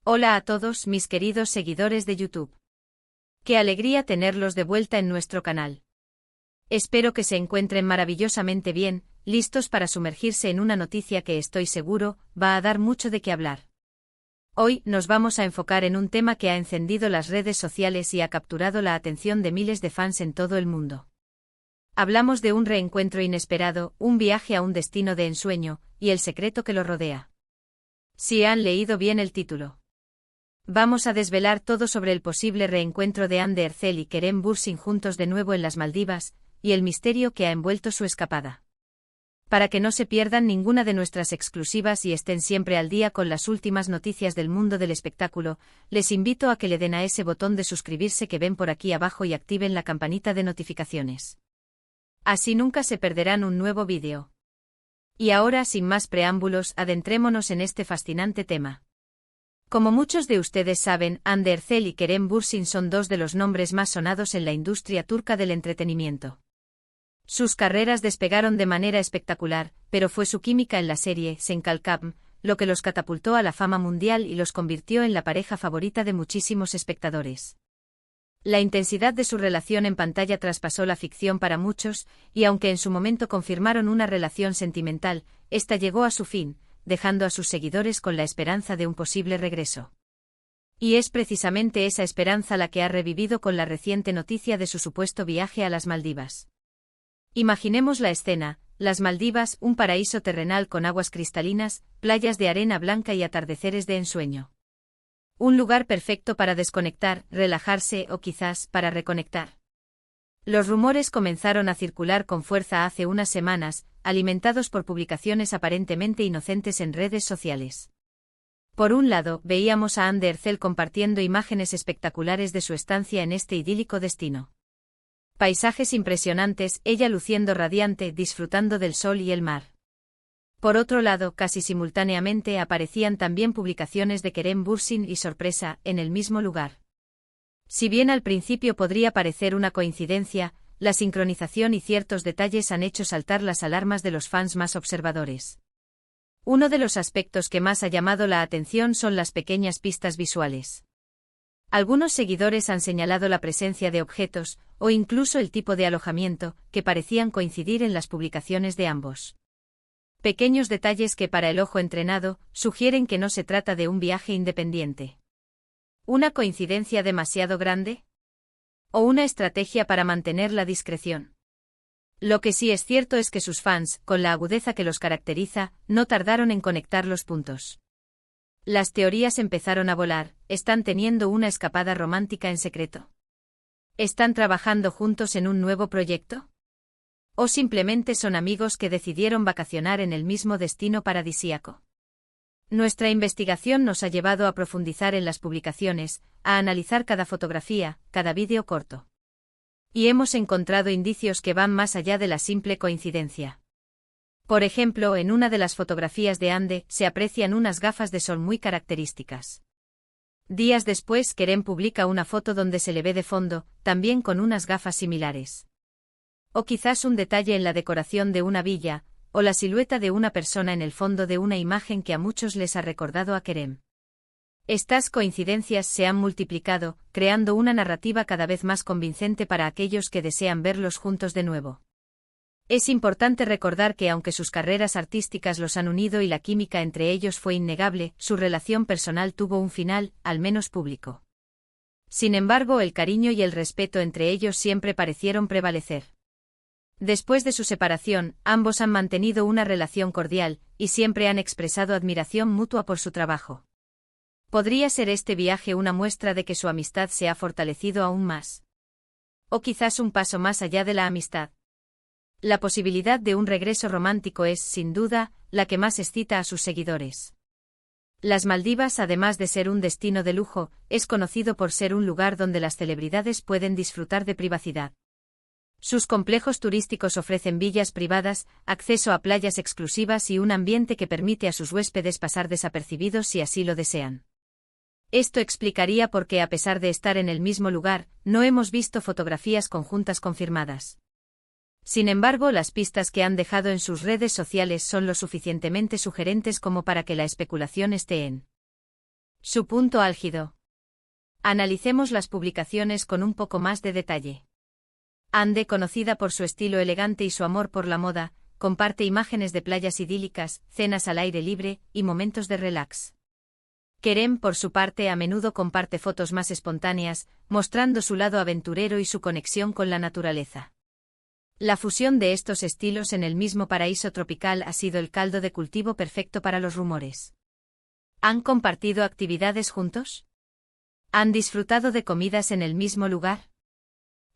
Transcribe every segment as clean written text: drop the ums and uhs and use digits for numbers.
Hola a todos mis queridos seguidores de YouTube. Qué alegría tenerlos de vuelta en nuestro canal. Espero que se encuentren maravillosamente bien, listos para sumergirse en una noticia que estoy seguro va a dar mucho de qué hablar. Hoy nos vamos a enfocar en un tema que ha encendido las redes sociales y ha capturado la atención de miles de fans en todo el mundo. Hablamos de un reencuentro inesperado, un viaje a un destino de ensueño, y el secreto que lo rodea. Si han leído bien el título. Vamos a desvelar todo sobre el posible reencuentro de Hande Erçel y Kerem Bürsin juntos de nuevo en las Maldivas, y el misterio que ha envuelto su escapada. Para que no se pierdan ninguna de nuestras exclusivas y estén siempre al día con las últimas noticias del mundo del espectáculo, les invito a que le den a ese botón de suscribirse que ven por aquí abajo y activen la campanita de notificaciones. Así nunca se perderán un nuevo vídeo. Y ahora, sin más preámbulos, adentrémonos en este fascinante tema. Como muchos de ustedes saben, Hande Erçel y Kerem Bürsin son dos de los nombres más sonados en la industria turca del entretenimiento. Sus carreras despegaron de manera espectacular, pero fue su química en la serie Sen Kalkam lo que los catapultó a la fama mundial y los convirtió en la pareja favorita de muchísimos espectadores. La intensidad de su relación en pantalla traspasó la ficción para muchos, y aunque en su momento confirmaron una relación sentimental, esta llegó a su fin, dejando a sus seguidores con la esperanza de un posible regreso. Y es precisamente esa esperanza la que ha revivido con la reciente noticia de su supuesto viaje a las Maldivas. Imaginemos la escena: las Maldivas, un paraíso terrenal con aguas cristalinas, playas de arena blanca y atardeceres de ensueño. Un lugar perfecto para desconectar, relajarse o quizás para reconectar. Los rumores comenzaron a circular con fuerza hace unas semanas, alimentados por publicaciones aparentemente inocentes en redes sociales. Por un lado, veíamos a Hande Erçel compartiendo imágenes espectaculares de su estancia en este idílico destino. Paisajes impresionantes, ella luciendo radiante, disfrutando del sol y el mar. Por otro lado, casi simultáneamente aparecían también publicaciones de Kerem Bürsin y sorpresa, en el mismo lugar. Si bien al principio podría parecer una coincidencia, la sincronización y ciertos detalles han hecho saltar las alarmas de los fans más observadores. Uno de los aspectos que más ha llamado la atención son las pequeñas pistas visuales. Algunos seguidores han señalado la presencia de objetos, o incluso el tipo de alojamiento, que parecían coincidir en las publicaciones de ambos. Pequeños detalles que para el ojo entrenado, sugieren que no se trata de un viaje independiente. ¿Una coincidencia demasiado grande? ¿O una estrategia para mantener la discreción? Lo que sí es cierto es que sus fans, con la agudeza que los caracteriza, no tardaron en conectar los puntos. Las teorías empezaron a volar: ¿están teniendo una escapada romántica en secreto? ¿Están trabajando juntos en un nuevo proyecto? ¿O simplemente son amigos que decidieron vacacionar en el mismo destino paradisíaco? Nuestra investigación nos ha llevado a profundizar en las publicaciones, a analizar cada fotografía, cada vídeo corto. Y hemos encontrado indicios que van más allá de la simple coincidencia. Por ejemplo, en una de las fotografías de Hande, se aprecian unas gafas de sol muy características. Días después, Kerem publica una foto donde se le ve de fondo, también con unas gafas similares. O quizás un detalle en la decoración de una villa, o la silueta de una persona en el fondo de una imagen que a muchos les ha recordado a Kerem. Estas coincidencias se han multiplicado, creando una narrativa cada vez más convincente para aquellos que desean verlos juntos de nuevo. Es importante recordar que aunque sus carreras artísticas los han unido y la química entre ellos fue innegable, su relación personal tuvo un final, al menos público. Sin embargo, el cariño y el respeto entre ellos siempre parecieron prevalecer. Después de su separación, ambos han mantenido una relación cordial, y siempre han expresado admiración mutua por su trabajo. ¿Podría ser este viaje una muestra de que su amistad se ha fortalecido aún más? ¿O quizás un paso más allá de la amistad? La posibilidad de un regreso romántico es, sin duda, la que más excita a sus seguidores. Las Maldivas, además de ser un destino de lujo, es conocido por ser un lugar donde las celebridades pueden disfrutar de privacidad. Sus complejos turísticos ofrecen villas privadas, acceso a playas exclusivas y un ambiente que permite a sus huéspedes pasar desapercibidos si así lo desean. Esto explicaría por qué, a pesar de estar en el mismo lugar, no hemos visto fotografías conjuntas confirmadas. Sin embargo, las pistas que han dejado en sus redes sociales son lo suficientemente sugerentes como para que la especulación esté en Su punto álgido. Analicemos las publicaciones con un poco más de detalle. Ande, conocida por su estilo elegante y su amor por la moda, comparte imágenes de playas idílicas, cenas al aire libre y momentos de relax. Kerem, por su parte, a menudo comparte fotos más espontáneas, mostrando su lado aventurero y su conexión con la naturaleza. La fusión de estos estilos en el mismo paraíso tropical ha sido el caldo de cultivo perfecto para los rumores. ¿Han compartido actividades juntos? ¿Han disfrutado de comidas en el mismo lugar?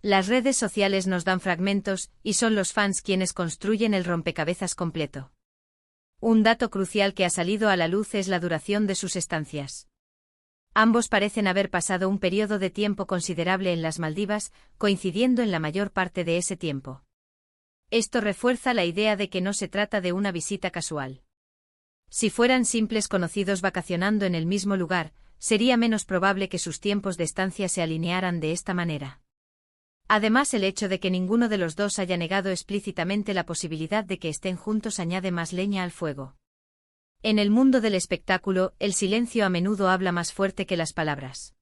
Las redes sociales nos dan fragmentos, y son los fans quienes construyen el rompecabezas completo. Un dato crucial que ha salido a la luz es la duración de sus estancias. Ambos parecen haber pasado un periodo de tiempo considerable en las Maldivas, coincidiendo en la mayor parte de ese tiempo. Esto refuerza la idea de que no se trata de una visita casual. Si fueran simples conocidos vacacionando en el mismo lugar, sería menos probable que sus tiempos de estancia se alinearan de esta manera. Además, el hecho de que ninguno de los dos haya negado explícitamente la posibilidad de que estén juntos añade más leña al fuego. En el mundo del espectáculo, el silencio a menudo habla más fuerte que las palabras.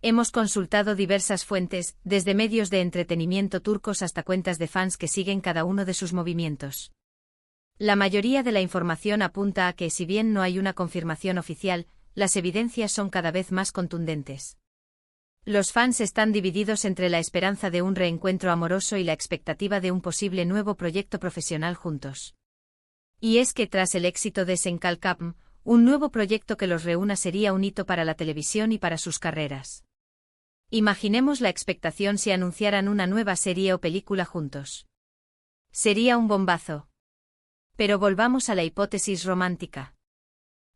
Hemos consultado diversas fuentes, desde medios de entretenimiento turcos hasta cuentas de fans que siguen cada uno de sus movimientos. La mayoría de la información apunta a que, si bien no hay una confirmación oficial, las evidencias son cada vez más contundentes. Los fans están divididos entre la esperanza de un reencuentro amoroso y la expectativa de un posible nuevo proyecto profesional juntos. Y es que tras el éxito de Senkalkapm, un nuevo proyecto que los reúna sería un hito para la televisión y para sus carreras. Imaginemos la expectación si anunciaran una nueva serie o película juntos. Sería un bombazo. Pero volvamos a la hipótesis romántica.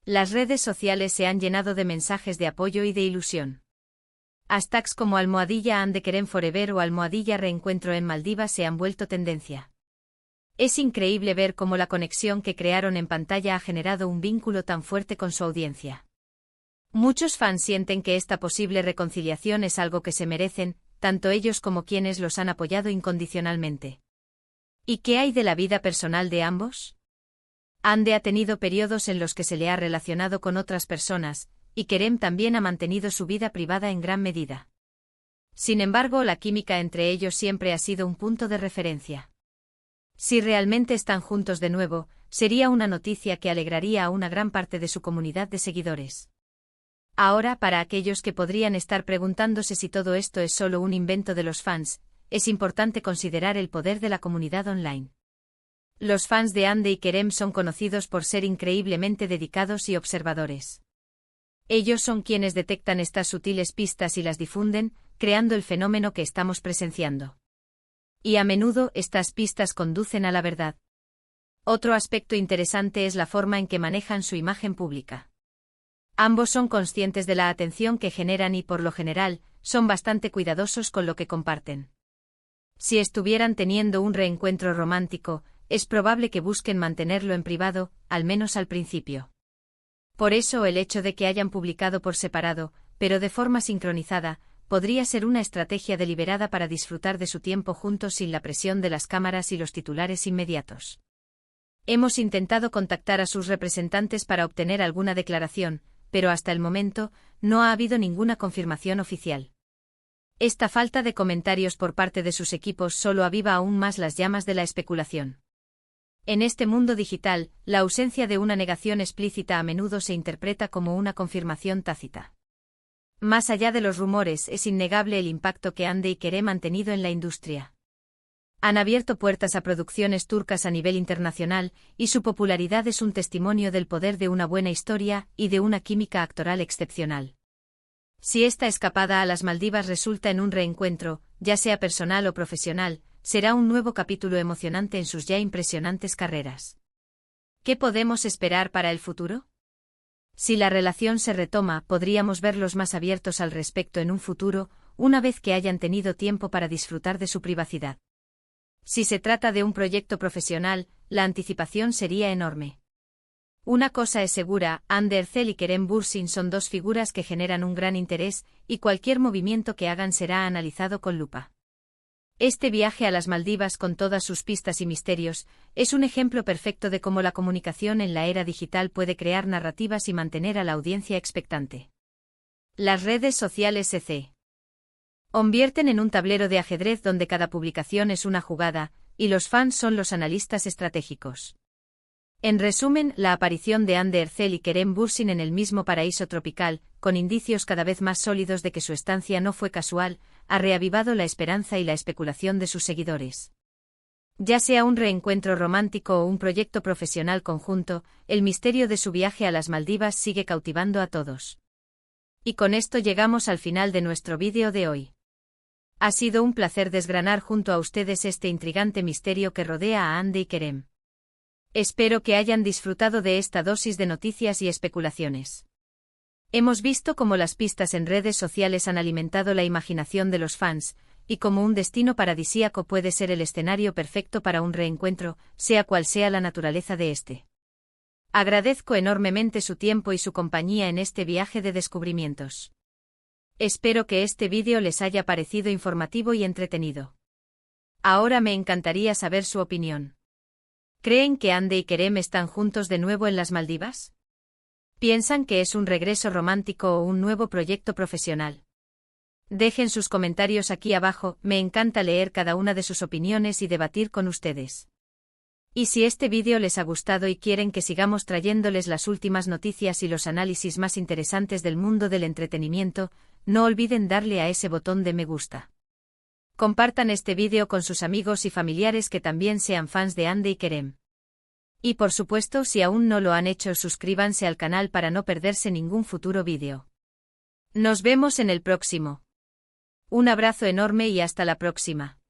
Las redes sociales se han llenado de mensajes de apoyo y de ilusión. Hashtags como @Ande Kerem Forever o @Reencuentro en Maldivas se han vuelto tendencia. Es increíble ver cómo la conexión que crearon en pantalla ha generado un vínculo tan fuerte con su audiencia. Muchos fans sienten que esta posible reconciliación es algo que se merecen, tanto ellos como quienes los han apoyado incondicionalmente. ¿Y qué hay de la vida personal de ambos? Ande ha tenido periodos en los que se le ha relacionado con otras personas, y Kerem también ha mantenido su vida privada en gran medida. Sin embargo, la química entre ellos siempre ha sido un punto de referencia. Si realmente están juntos de nuevo, sería una noticia que alegraría a una gran parte de su comunidad de seguidores. Ahora, para aquellos que podrían estar preguntándose si todo esto es solo un invento de los fans, es importante considerar el poder de la comunidad online. Los fans de Ande y Kerem son conocidos por ser increíblemente dedicados y observadores. Ellos son quienes detectan estas sutiles pistas y las difunden, creando el fenómeno que estamos presenciando. Y a menudo estas pistas conducen a la verdad. Otro aspecto interesante es la forma en que manejan su imagen pública. Ambos son conscientes de la atención que generan y, por lo general, son bastante cuidadosos con lo que comparten. Si estuvieran teniendo un reencuentro romántico, es probable que busquen mantenerlo en privado, al menos al principio. Por eso el hecho de que hayan publicado por separado, pero de forma sincronizada, podría ser una estrategia deliberada para disfrutar de su tiempo juntos sin la presión de las cámaras y los titulares inmediatos. Hemos intentado contactar a sus representantes para obtener alguna declaración, pero hasta el momento, no ha habido ninguna confirmación oficial. Esta falta de comentarios por parte de sus equipos solo aviva aún más las llamas de la especulación. En este mundo digital, la ausencia de una negación explícita a menudo se interpreta como una confirmación tácita. Más allá de los rumores, es innegable el impacto que Ande y Kerem han tenido en la industria. Han abierto puertas a producciones turcas a nivel internacional, y su popularidad es un testimonio del poder de una buena historia y de una química actoral excepcional. Si esta escapada a las Maldivas resulta en un reencuentro, ya sea personal o profesional, será un nuevo capítulo emocionante en sus ya impresionantes carreras. ¿Qué podemos esperar para el futuro? Si la relación se retoma, podríamos verlos más abiertos al respecto en un futuro, una vez que hayan tenido tiempo para disfrutar de su privacidad. Si se trata de un proyecto profesional, la anticipación sería enorme. Una cosa es segura, Hande Erçel y Kerem Bürsin son dos figuras que generan un gran interés, y cualquier movimiento que hagan será analizado con lupa. Este viaje a las Maldivas con todas sus pistas y misterios, es un ejemplo perfecto de cómo la comunicación en la era digital puede crear narrativas y mantener a la audiencia expectante. Las redes sociales se convierten en un tablero de ajedrez donde cada publicación es una jugada, y los fans son los analistas estratégicos. En resumen, la aparición de Hande Erçel y Kerem Bürsin en el mismo paraíso tropical, con indicios cada vez más sólidos de que su estancia no fue casual, ha reavivado la esperanza y la especulación de sus seguidores. Ya sea un reencuentro romántico o un proyecto profesional conjunto, el misterio de su viaje a las Maldivas sigue cautivando a todos. Y con esto llegamos al final de nuestro vídeo de hoy. Ha sido un placer desgranar junto a ustedes este intrigante misterio que rodea a Hande y Kerem. Espero que hayan disfrutado de esta dosis de noticias y especulaciones. Hemos visto cómo las pistas en redes sociales han alimentado la imaginación de los fans, y cómo un destino paradisíaco puede ser el escenario perfecto para un reencuentro, sea cual sea la naturaleza de este. Agradezco enormemente su tiempo y su compañía en este viaje de descubrimientos. Espero que este vídeo les haya parecido informativo y entretenido. Ahora me encantaría saber su opinión. ¿Creen que Hande y Kerem están juntos de nuevo en las Maldivas? ¿Piensan que es un regreso romántico o un nuevo proyecto profesional? Dejen sus comentarios aquí abajo, me encanta leer cada una de sus opiniones y debatir con ustedes. Y si este vídeo les ha gustado y quieren que sigamos trayéndoles las últimas noticias y los análisis más interesantes del mundo del entretenimiento, no olviden darle a ese botón de me gusta. Compartan este vídeo con sus amigos y familiares que también sean fans de Hande y Kerem. Y por supuesto, si aún no lo han hecho, suscríbanse al canal para no perderse ningún futuro vídeo. Nos vemos en el próximo. Un abrazo enorme y hasta la próxima.